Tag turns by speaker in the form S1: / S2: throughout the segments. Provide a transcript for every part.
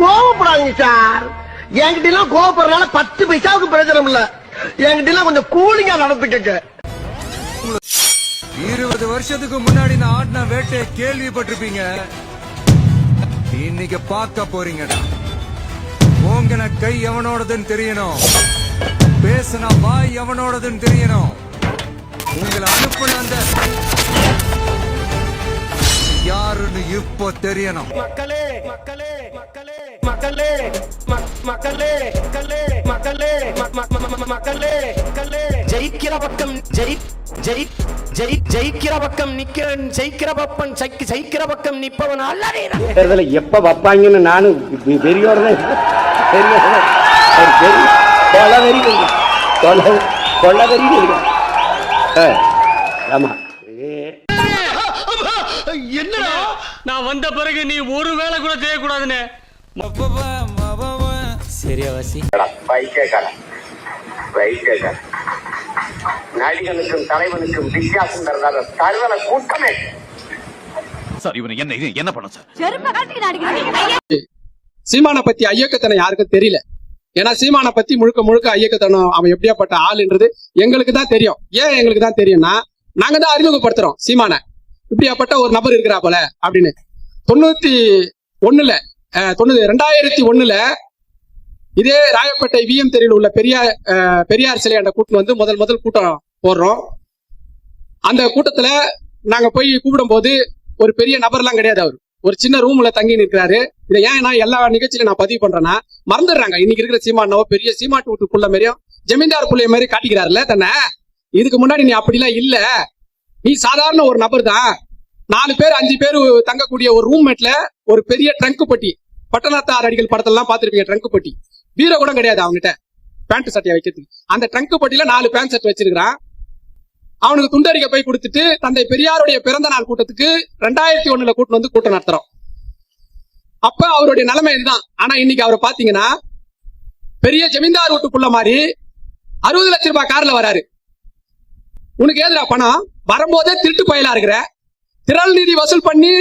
S1: கோவப்படாதீங்க சார். என்கிட்ட எல்லாம் கோவப்படுறதுனால 10 பைசாவுக்கு பிரயோஜனம் இல்ல. என்கிட்ட எல்லாம் கொஞ்சம் கூலிங்கா நடந்துக்கங்க.
S2: 20 வருஷத்துக்கு முன்னாடி நான் ஆடின வேட்டையை கேள்விப்பட்டிருப்பீங்க. இன்னைக்கு பார்க்க போறீங்கடா. ஓங்கின கை எவனோடதுன்னு தெரியணும், பேசின வாய் எவனோடதுன்னு தெரியணும். உங்களை அனுப்புன அந்த யாருன்னு இப்போ தெரியணும்.
S3: மக்களே மக்களே மக்களே மக்களே மக்களே மக்களே மக்களே மக்களே மக்களே ஜெயிக்கிற பக்கம் ஜெயிக்கிற பக்கம் நிக்கிறன், ஜெயிக்கிற பக்கம் நிப்பவன் அல்ல.
S4: எப்ப வைப்பாங்கன்னு நானும் பெரியோர் ஆமா.
S1: என்னடா
S5: நான் வந்த பிறகு நீ ஒரு வேளை கூட செய்யக்கூடாதுன்னு.
S3: சரியா வாசி
S4: நடிகனுக்கும் தலைவனுக்கும் வித்தியாசம் இருந்தாத தருவன கூட்டமே
S6: சார். இவனை என்ன பண்ண சார்?
S7: சீமானை பத்தி ஐயக்கத்தனம் யாருக்கும் தெரியல. ஏன்னா சீமானை பத்தி முழுக்க ஐயக்கத்தனம் அவன் எப்படியாப்பட்ட ஆளுன்றது எங்களுக்கு தான் தெரியும். ஏன் எங்களுக்கு தான் தெரியும்னா, நாங்க தான் அறிமுகப்படுத்துறோம் சீமானை, இப்படியாப்பட்ட ஒரு நபர் இருக்கிறா போல அப்படின்னு. 2001 இதே ராயப்பேட்டை விஎம் தெருவில் உள்ள பெரியார் சிலையாண்ட கூட்டம் வந்து முதல் கூட்டம் போடுறோம். அந்த கூட்டத்துல நாங்க போய் கூப்பிடும் போது ஒரு பெரிய நபர்லாம் கிடையாது. அவர் ஒரு சின்ன ரூம்ல தங்கி நிற்கிறாரு. இதை ஏன் நான் எல்லா நிகழ்ச்சியில நான் பதிவு பண்றேன்னா, மறந்துடுறாங்க இன்னைக்கு இருக்கிற சீமானவோ பெரிய சீமாட்டு வீட்டுக்குள்ள மாதிரியும் ஜமீன்தார் புள்ளைய மாதிரி காட்டிக்கிறாருல தன்னை. இதுக்கு முன்னாடி நீ அப்படிலாம் இல்ல, நீ சாதாரண ஒரு நபர் தான். 4 பேர் 5 பேர் தங்கக்கூடிய ஒரு ரூம்மேட்ல ஒரு பெரிய ட்ரங்க் பெட்டி, பட்டணத்தார் அடிகள் படத்தெல்லாம் பாத்துருப்பீங்க. ட்ரங்க் பெட்டி பீரோ கூட கிடையாது அவங்ககிட்ட பேண்ட் சட்டையை வைக்கிறதுக்கு. அந்த ட்ரங்க் பெட்டியில 4 பேண்ட் சட்டை வச்சிருக்கிறான். அவனுக்கு துண்டறிக்கை போய் கொடுத்துட்டு தந்தை பெரியாருடைய பிறந்த நாள் கூட்டத்துக்கு 2001 கூட்டம் வந்து கூட்டம் நடத்துறோம். அப்ப அவருடைய நிலைமை இதுதான். ஆனா இன்னைக்கு அவரை பாத்தீங்கன்னா பெரிய ஜமீன்தார் வீட்டுக்குள்ள மாதிரி 60 லட்சம் ரூபாய் கார்ல வராரு. உனக்கு ஏதுடா பணம்? வரும்போதே திருட்டு பயலா இருக்கிற, திரள் நிதி வசூல் பண்ணி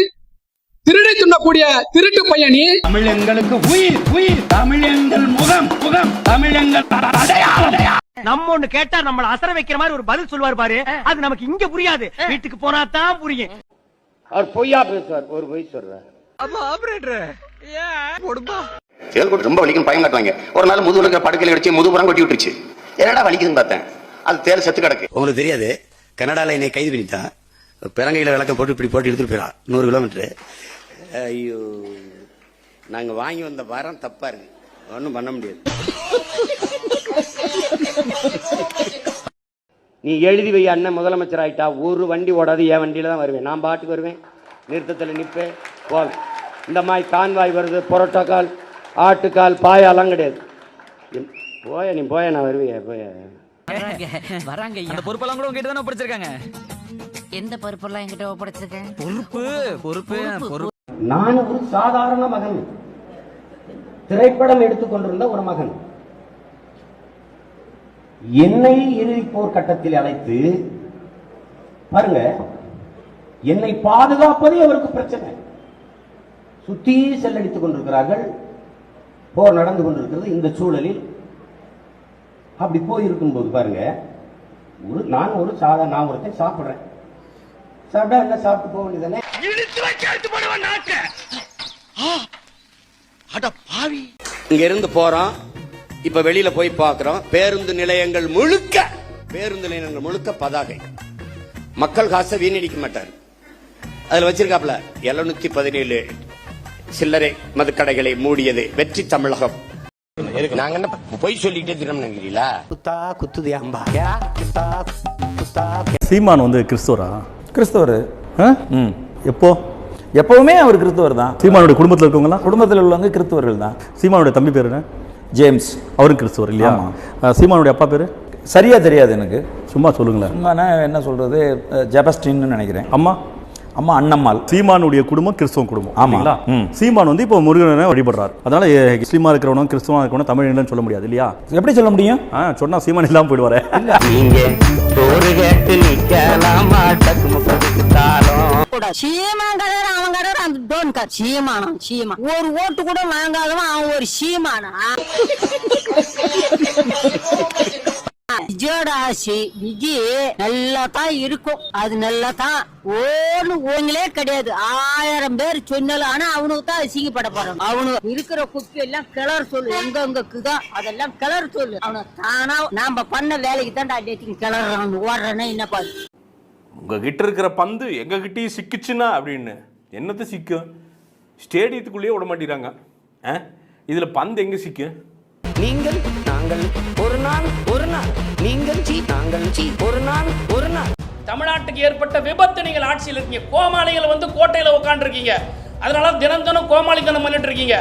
S7: திருடி துண்ணக்கூடிய திருட்டு பையனி.
S4: தமிழங்களுக்கு உயிர் உயிர், தமிழங்கள் முகம் முகம், தமிழங்கள்
S5: நம்ம ஒண்ணு கேட்டா நம்மள அசர வைக்கிற மாதிரி ஒரு பதில் சொல்லுவார் பாரு, அது நமக்கு இங்க புரியாது, வீட்டுக்கு போனா தான் புரியும்.
S4: அவர் பொய்யா பேசுவார், ஒரு பொய் சொல்றார்.
S8: செயல்கூட ரொம்ப வலிக்கும், பயம் காட்டுவாங்க. ஒரு நாள் முதுகுல படுக்கையில அடிச்சு முதுகுறம் கொட்டி விட்டுருச்சு. என்னடா வலிக்குதுன்னு பார்த்தேன், அது தேல் செத்து கிடக்கு.
S9: உங்களுக்கு தெரியாது, கனடால என்னை கைது பண்ணிட்டான். பிறங்கையில விளக்கம் போட்டு இப்படி போட்டு எடுத்துட்டு போயிடான் 100 கிலோமீட்டர். ஐயோ, நாங்க வாங்கி வந்த வாரம் தப்பா இருக்கு, ஒன்னும் பண்ண முடியாது.
S4: நீ எழுதி வை, அண்ணன் முதலமைச்சர் ஆயிட்டா ஒரு வண்டி ஓடாது, என் வண்டியில தான் வருவேன். நான் பாட்டுக்கு வருவேன், நிறுத்தத்தில் நிற்பேன், போவேன். இந்த மாதிரி கான்வாய் வருது, புரோட்டோக்கால், ஆட்டுக்கால், பாயாலாம் கிடையாது. போய நீ போய, நான் வருவேன். போய
S10: வராங்க. அந்த பொறுப்பெல்லாம் கூட உங்ககிட்ட தானே படிச்சிருக்காங்க. எந்த பொறுப்பெல்லாம் என்கிட்ட ஒப்படைச்சிருக்கேன்? பொறுப்பு.
S4: நான் ஒரு சாதாரண மகன், திரைப்படம் எடுத்துக்கொண்டிருந்த ஒரு மகன். என்னை இறுதி போர் கட்டத்தில் அழைத்து பாருங்க, என்னை பாதுகாப்பதே அவருக்கு பிரச்சனை. சுத்தி செல்லடித்துக் கொண்டிருக்கிறார்கள், போர் நடந்து கொண்டிருக்கிறது. இந்த சூழலில் அப்படி போயிருக்கும் போது பாருங்க, நான் ஒருத்தன் சாப்பிடுறேன், சாப்பிட்டா என்ன சாப்பிட்டு போக வேண்டியதானே.
S9: இங்க இருந்து போறோம், இப்ப வெளியில போய் பாக்குறோம், பேருந்து நிலையங்கள் முழுக்க பதாகை. மக்கள் காசை வீணடிக்க மாட்டார். அதுல வச்சிருக்காப்ல 717 சில்லறை மதுக்கடைகளை மூடியது வெற்றி தமிழகம். நாங்க என்ன போய் சொல்லிட்டே திரும்பினீங்களா? குத்தா குத்துதியா அம்பா.
S6: சீமான் வந்து கிறிஸ்தவரா?
S11: கிறிஸ்தவர்.
S6: எப்போ?
S11: எப்பவுமே அவர் கிறிஸ்தவர் தான்.
S6: சீமானுடைய குடும்பத்தில் இருக்கவங்களா?
S11: குடும்பத்தில் உள்ளவங்க கிறிஸ்தவர்கள் தான்.
S6: சீமானுடைய தம்பி பேரு என்ன?
S11: ஜேம்ஸ்.
S6: அவரும் கிறிஸ்தவர் இல்லையா? சீமானுடைய அப்பா பேரு
S11: சரியா தெரியாது எனக்கு,
S6: சும்மா சொல்லுங்களேன்.
S11: சும்மா என்ன சொல்றது, ஜெபஸ்டின்னு நினைக்கிறேன்.
S6: அம்மா
S11: அண்ணம்மாள்.
S6: சீமானுடைய குடும்பம் கிறிஸ்தவ குடும்பம்.
S11: ஆமாங்களா?
S6: சீமான் வந்து இப்போ முருகனை வழிபடுறாரு. அதனால முஸ்லீமா இருக்கிறவனும் கிறிஸ்தவா இருக்கிறவனும் தமிழ் இல்லைன்னு சொல்ல முடியாது இல்லையா?
S11: எப்படி சொல்ல முடியும்?
S6: சொன்னா சீமான் இல்லாம போயிடுவாரு.
S12: கூடாது. சீமான் கலர் அவன் கலர் அந்த டோன் கார் சீமானம் சீமா ஒரு ஓட்டு கூட வாங்காதவன் அவன் ஒரு சீமானா. விஜயோட ஆசி விஜய் நல்லா தான் இருக்கும். அது நல்லா தான் ஓன்னு ஓங்களே கிடையாது. 1000 பேர் சொன்னாலும் ஆனா அவனுக்கு தான் அசிங்கப்பட போறான். அவனுக்கு இருக்கிற குப்பி எல்லாம் கிளர் சொல்லு. எங்கதான் அதெல்லாம் கிளர் சொல்லு. அவனுக்கு தானா நாம பண்ண வேலைக்கு தான் டேட்டிங் கிளறான் ஓடுறேன்னா என்ன பாரு.
S13: உங்ககிட்ட இருக்கிற பந்து எங்க கிட்டயும் சிக்குச்சுன்னா அப்படின்னு என்னத்த சிக்கும்? ஸ்டேடியத்துக்குள்ளேயே விட மாட்டேங்கிறாங்க. இதுல பந்து எங்க சிக்கும்?
S3: நீங்கள் நாங்கள் ஒரு நாள் நீங்கள் நாங்கள் ஒரு நாள்.
S5: தமிழ்நாட்டுக்கு ஏற்பட்ட விபத்து நீங்கள் ஆட்சியில் இருக்கீங்க. கோமாளிகள் வந்து கோட்டையில உட்கார்ந்து இருக்கீங்க. அதனால தினம் கோமாளித்தனம் பண்ணிட்டு இருக்கீங்க.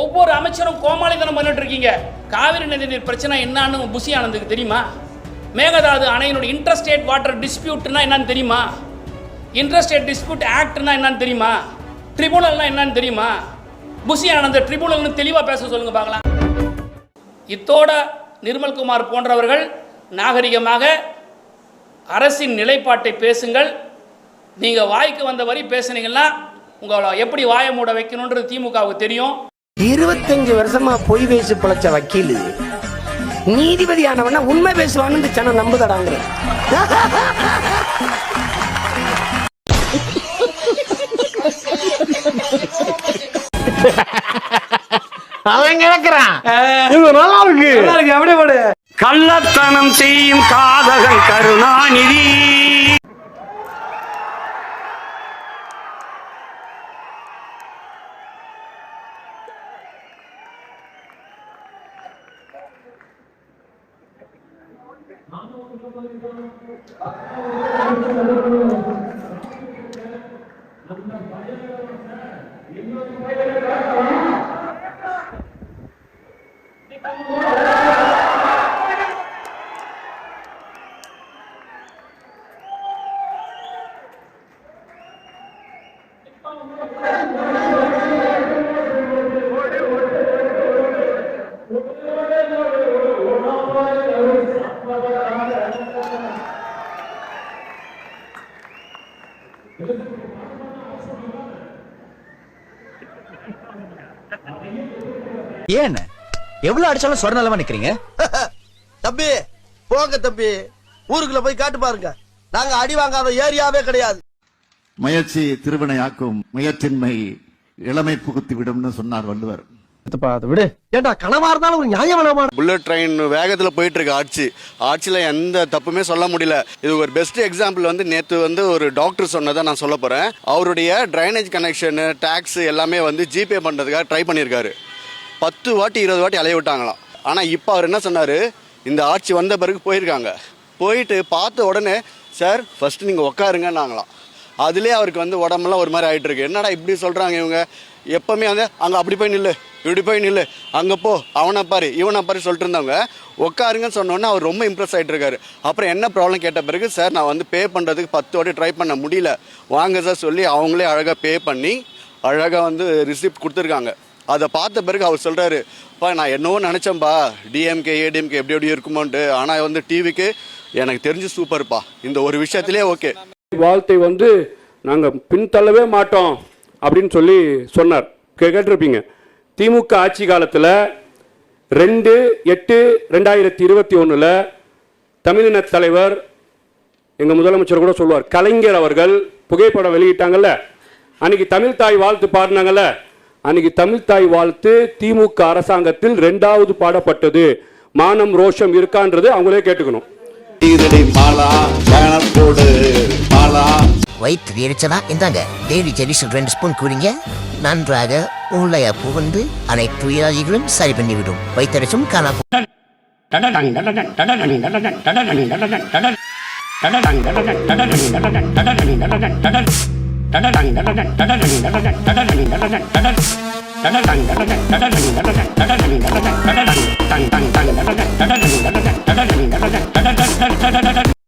S5: ஒவ்வொரு அமைச்சரும் கோமாளித்தனம் பண்ணிட்டு இருக்கீங்க. காவிரி நதிநீர் பிரச்சனை என்னன்னு புசி ஆனந்துக்கு தெரியுமா? மேகதாது அணையினுடைய இன்டர்ஸ்டேட் வாட்டர் டிஸ்பியூட்னா என்னன்னு தெரியுமா? இன்டர்ஸ்டேட் டிஸ்பியூட் ஆக்ட்னா என்னன்னு தெரியுமா? ட்ரிபுனல்னா என்னன்னு தெரியுமா? புசி ஆனந்த் ட்ரிபுனல்னு தெளிவா பேச சொல்லுங்க பார்க்கலாம். இத்தோட நிர்மல்குமார் போன்றவர்கள் நாகரிகமாக அரசின் நிலைப்பாட்டை பேசுங்கள். நீங்க வாய்க்கு வந்த வரி பேசுனீங்கன்னா உங்களை எப்படி வாய மூட வைக்கணும்ன்றது திமுகவுக்கு தெரியும்.
S3: 25 வருஷமா பொய் பேசி பிழைச்ச வக்கீல் நீதிபதியானவன உண்மை பேசுவான்னு இந்த சனம் நம்புதடாங்கிற.
S1: அவன் கிடக்குறான். நல்லா இருக்கு அப்படியே போடு.
S3: கள்ளத்தனம் செய்யும் காதகன் கருணாநிதி.
S5: ஏன் எவ்வளவு அடிச்சாலும் சொர நிலமா நிக்கிறீங்க?
S1: தம்பி போங்க தம்பி, ஊருக்குள்ள போய் காட்டு பாருங்க. நாங்க அடி வாங்காத ஏரியாவே கிடையாது.
S8: முயற்சி திருவினையாக்கும், முயற்சின்மை இளமை புகுத்தி விடும்னு சொன்னார் வள்ளுவர்.
S1: விடு ஏண்டா, கனவா இருந்தாலும் ஒரு நியாயம் வேணாமா?
S8: புல்லட் ட்ரெயின் வேகத்துல போயிட்டு இருக்கு ஆட்சியில எந்த தப்புமே சொல்ல முடியல. இது ஒரு பெஸ்ட் எக்ஸாம்பிள் வந்து நேத்து வந்து ஒரு டாக்டர் சொன்னதை நான் சொல்ல போறேன். அவருடைய டிரைனேஜ் கனெக்ஷன் டாக்ஸ் எல்லாமே வந்து ஜிபே பண்றதுக்காக ட்ரை பண்ணியிருக்காரு. 10 வாட்டி 20 வாட்டி அலைய விட்டாங்களாம். ஆனா இப்ப அவர் என்ன சொன்னாரு, இந்த ஆட்சி வந்த பிறகு போயிருக்காங்க, போயிட்டு பார்த்த உடனே சார் ஃபர்ஸ்ட் நீங்க உட்காருங்கன்னாங்களாம். அதுலேயே அவருக்கு வந்து உடம்பெல்லாம் ஒரு மாதிரி ஆயிட்டு இருக்கு. என்னடா இப்படி சொல்றாங்க இவங்க? எப்பவுமே வந்து அங்க அப்படி போய் நில்லு, இப்படி போய் நில்லு, அங்க போ, அவனை பாரு இவனை பாரு சொல்லிட்டு இருந்தவங்க உட்காருங்கன்னு சொன்னோன்னே அவர் ரொம்ப இம்ப்ரெஸ் ஆகிட்டு இருக்காரு. அப்புறம் என்ன ப்ராப்ளம் கேட்ட பிறகு, சார் நான் வந்து பே பண்ணுறதுக்கு 10 வாட்டி ட்ரை பண்ண முடியல, வாங்க சார் சொல்லி அவங்களே அழகாக பே பண்ணி அழகாக வந்து ரிசிப்ட் கொடுத்துருக்காங்க. அதை பார்த்த பிறகு அவர் சொல்கிறாரு, பா நான் என்னவோ நினச்சேன்ப்பா டிஎம்கே ஏடிஎம்கே எப்படி எப்படி இருக்குமோன்ட்டு, ஆனால் வந்து டிவிக்கு எனக்கு தெரிஞ்சு சூப்பர்ப்பா, இந்த ஒரு விஷயத்திலே ஓகே.
S7: வாழ்த்தை வந்து நாங்கள் பின்தள்ளவே மாட்டோம் அப்படின்னு சொல்லி சொன்னார். கேட்டிருப்பீங்க. திமுக ஆட்சி காலத்தில் 2/8/2021 தமிழின தலைவர் எங்கள் முதலமைச்சர் கூட சொல்லுவார், கலைஞர் அவர்கள் புகைப்படம் வெளியிட்டாங்கல்ல, அன்னைக்கு தமிழ் தாய் வாழ்த்து பாடினாங்கல்ல, அன்னைக்கு தமிழ் தாய் வாழ்த்து திமுக அரசாங்கத்தில் 2வது பாடப்பட்டது. மானம் ரோஷம் இருக்கான்றது அவங்களே கேட்டுக்கணும்.
S12: வயிற்று எரிச்சலா இந்தாங்க டெய்லி ஜெலிசல் 2 ஸ்பூன் குடிங்க, நன்றாக உள்ளே புகுந்து அனைத்து வியாதிகளும் சரி பண்ணிவிடும். வயிற்றெரிச்சும் காணப்படும்.